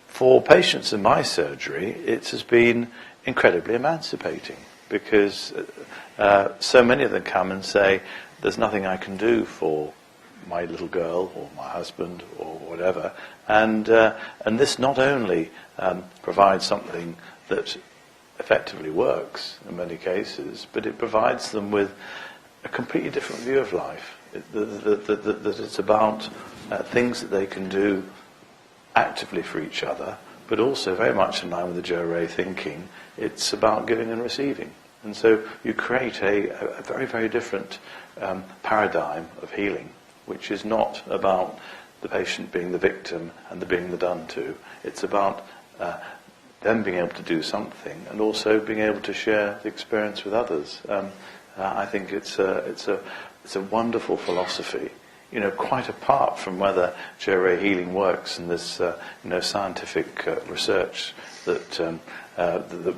For patients in my surgery, it has been incredibly emancipating because so many of them come and say, there's nothing I can do for my little girl or my husband or whatever. And this not only provides something that effectively works in many cases, but it provides them with a completely different view of life. That it's about things that they can do actively for each other, but also very much in line with the Johrei thinking, it's about giving and receiving. And so you create a very, very different paradigm of healing, which is not about the patient being the victim and being the done to. It's about them being able to do something and also being able to share the experience with others. I think it's a wonderful philosophy. Quite apart from whether Johrei healing works, and this scientific research that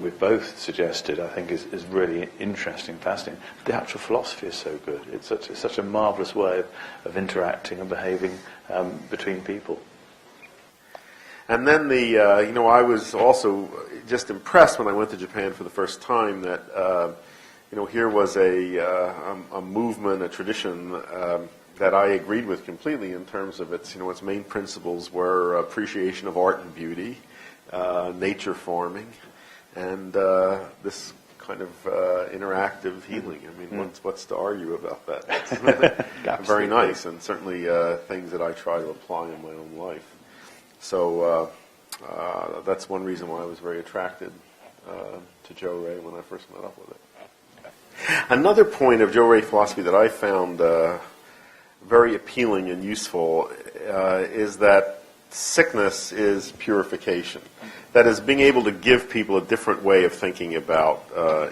we've both suggested, I think is really interesting, fascinating. The actual philosophy is so good. It's such a marvelous way of interacting and behaving between people. And then I was also just impressed when I went to Japan for the first time that here was a movement, a tradition that I agreed with completely in terms of its main principles were appreciation of art and beauty, nature forming, and this kind of interactive healing. I mean, what's to argue about that? It's very nice, and certainly things that I try to apply in my own life. So that's one reason why I was very attracted to Johrei when I first met up with it. Another point of Johrei philosophy that I found very appealing and useful is that sickness is purification. That is, being able to give people a different way of thinking about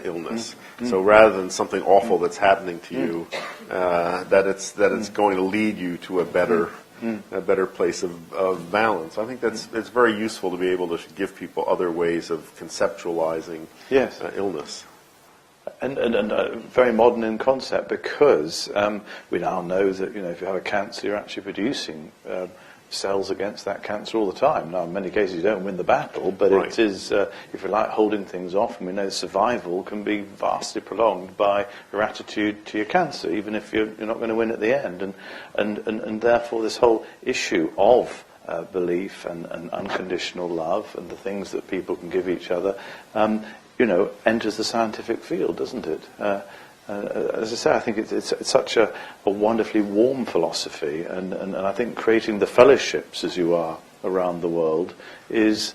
illness. So rather than something awful that's happening to you, that it's going to lead you to a better place of balance. I think it's very useful to be able to give people other ways of conceptualizing illness. And very modern in concept, because we now know that if you have a cancer, you're actually producing cells against that cancer all the time. Now, in many cases, you don't win the battle, but it is, if you like, holding things off. And we know survival can be vastly prolonged by your attitude to your cancer, even if you're not going to win at the end. And therefore, this whole issue of belief and unconditional love and the things that people can give each other, enters the scientific field, doesn't it? As I say, I think it's such a wonderfully warm philosophy, and I think creating the fellowships as you are around the world is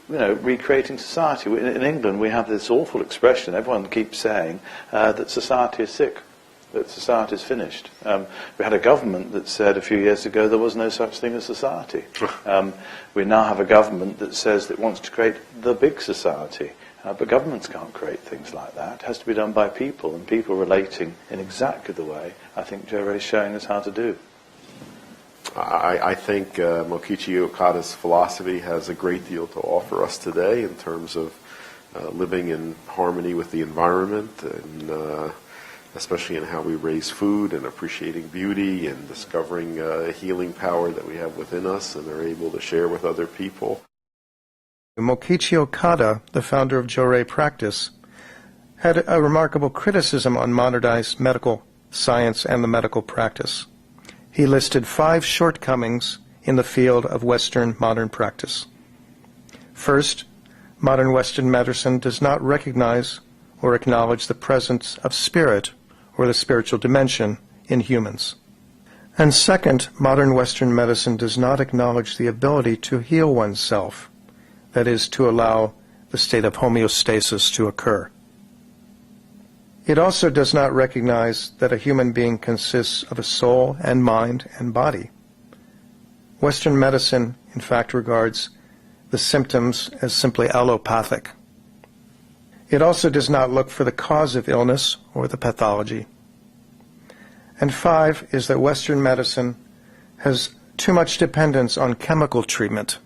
recreating society. In England, we have this awful expression everyone keeps saying that society is sick, that society is finished. We had a government that said a few years ago there was no such thing as society. We now have a government that says that it wants to create the big society. But governments can't create things like that. It has to be done by people, and people relating in exactly the way I think Johrei is showing us how to do. I think Mokichi Okada's philosophy has a great deal to offer us today in terms of living in harmony with the environment, and especially in how we raise food and appreciating beauty and discovering a healing power that we have within us and are able to share with other people. Mokichi Okada, the founder of Johrei practice, had a remarkable criticism on modernized medical science and the medical practice. He listed 5 shortcomings in the field of Western modern practice. First, modern Western medicine does not recognize or acknowledge the presence of spirit or the spiritual dimension in humans. And second, modern Western medicine does not acknowledge the ability to heal oneself, that is, to allow the state of homeostasis to occur. It also does not recognize that a human being consists of a soul and mind and body. Western medicine, in fact, regards the symptoms as simply allopathic. It also does not look for the cause of illness or the pathology. And 5 is that Western medicine has too much dependence on chemical treatment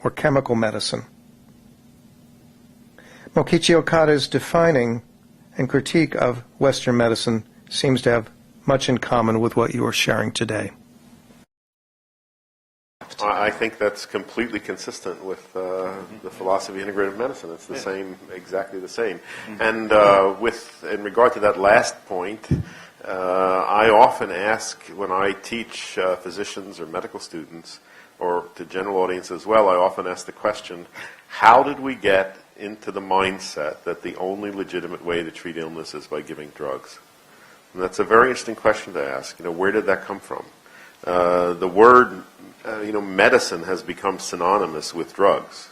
or chemical medicine. Mokichi Okada's defining and critique of Western medicine seems to have much in common with what you are sharing today. I think that's completely consistent with the philosophy of integrative medicine. It's the same, exactly the same. And in regard to that last point, I often ask when I teach physicians or medical students, or to general audience as well, I often ask the question, how did we get into the mindset that the only legitimate way to treat illness is by giving drugs? And that's a very interesting question to ask. Where did that come from? The word, medicine has become synonymous with drugs.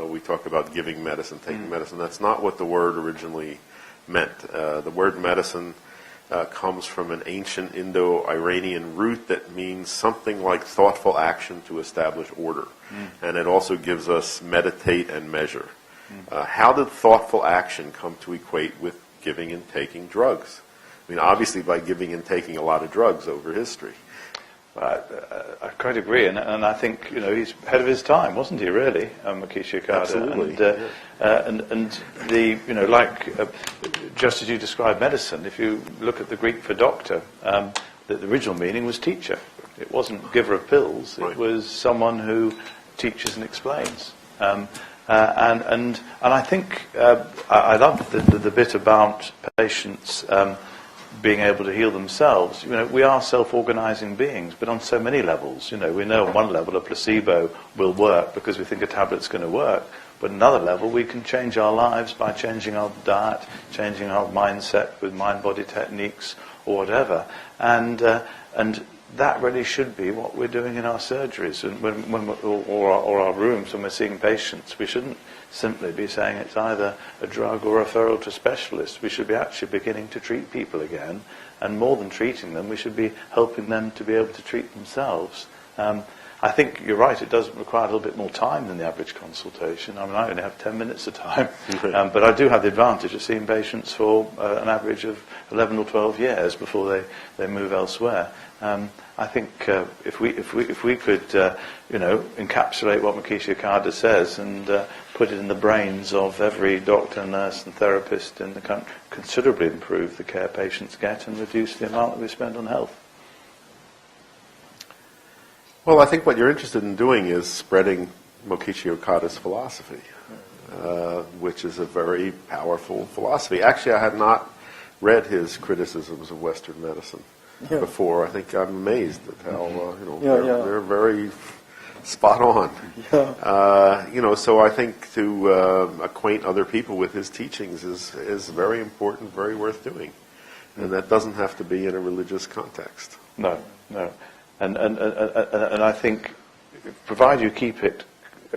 We talk about giving medicine, taking medicine. That's not what the word originally meant. The word medicine comes from an ancient Indo-Iranian root that means something like thoughtful action to establish order. And it also gives us meditate and measure. How did thoughtful action come to equate with giving and taking drugs? I mean, obviously by giving and taking a lot of drugs over history. I quite agree, and I think he's ahead of his time, wasn't he? Really, Makishi Okada. Absolutely. And just as you described medicine, if you look at the Greek for doctor, the original meaning was teacher. It wasn't giver of pills. Right. It was someone who teaches and explains. And I think I love the bit about patients. Being able to heal themselves. We are self-organizing beings, but on so many levels. We know on one level a placebo will work because we think a tablet's going to work, but another level we can change our lives by changing our diet, changing our mindset with mind-body techniques or whatever. And that really should be what we're doing in our surgeries or our rooms when we're seeing patients. We shouldn't simply be saying it's either a drug or a referral to specialists. We should be actually beginning to treat people again, and more than treating them, we should be helping them to be able to treat themselves. I think you're right, it does require a little bit more time than the average consultation. I mean, I only have 10 minutes of time, but I do have the advantage of seeing patients for an average of 11 or 12 years before they move elsewhere. I think if we could encapsulate what Makishi Okada says and put it in the brains of every doctor, nurse and therapist in the country, considerably improve the care patients get and reduce the amount that we spend on health. Well, I think what you're interested in doing is spreading Makishi Okada's philosophy, which is a very powerful philosophy. Actually, I had not read his criticisms of Western medicine before. I think I'm amazed at how they're very spot on. So I think to acquaint other people with his teachings is very important, very worth doing, and that doesn't have to be in a religious context. No. And I think, provided you keep it,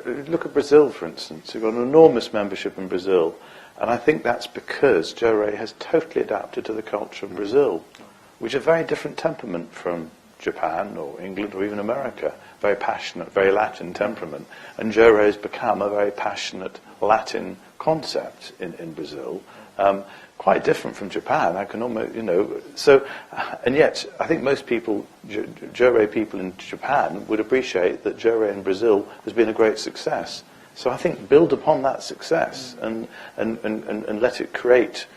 look at Brazil, for instance. You've got an enormous membership in Brazil, and I think that's because Johrei has totally adapted to the culture of Brazil, which is a very different temperament from Japan or England or even America. Very passionate, very Latin temperament. And Johrei has become a very passionate Latin concept in Brazil. Quite different from Japan. I can almost, and yet I think most people, Johrei people in Japan, would appreciate that Johrei in Brazil has been a great success. So I think build upon that success and let it create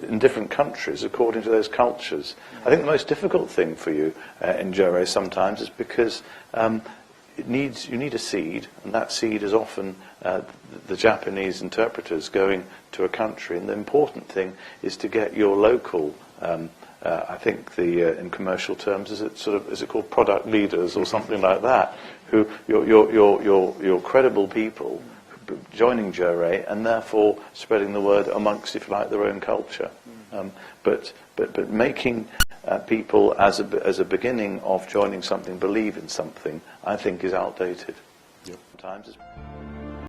in different countries according to those cultures. I think the most difficult thing for you in Johrei sometimes is because you need a seed, and that seed is often the Japanese interpreters going to a country, and the important thing is to get your local. I think in commercial terms, is it called product leaders or something like that? Who your credible people joining Johrei and therefore spreading the word amongst, if you like, their own culture. But making people as a beginning of joining something, believe in something, I think is outdated. Sometimes.